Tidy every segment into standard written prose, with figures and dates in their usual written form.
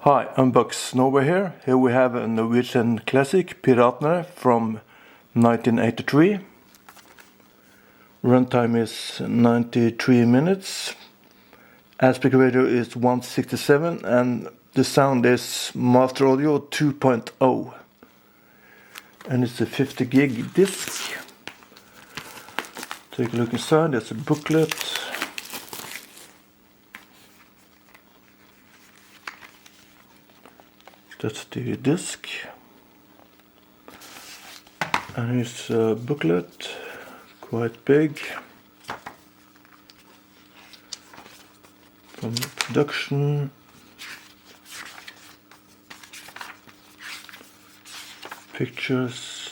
Hi, Unbox Norway here. Here we have a Norwegian classic, Piratene, from 1983. Runtime is 93 minutes. Aspect ratio is 167 and the sound is Master Audio 2.0. And it's a 50 gig disc. Take a look inside, there's a booklet. That's the disc. And here's a booklet, quite big. From the production. Pictures.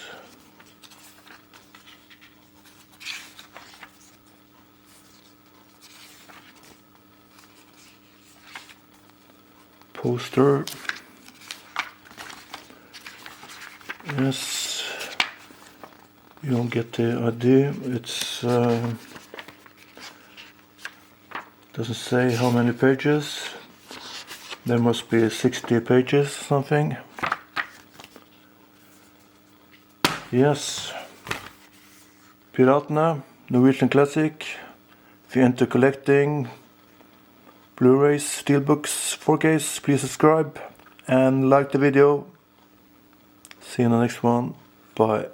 Poster. Yes, you don't get the idea. It's doesn't say how many pages. There must be 60 pages, something. Yes, Piratene, Norwegian classic. If you're into collecting Blu-rays, steelbooks, 4Ks, please subscribe and like the video. See you in the next one. Bye.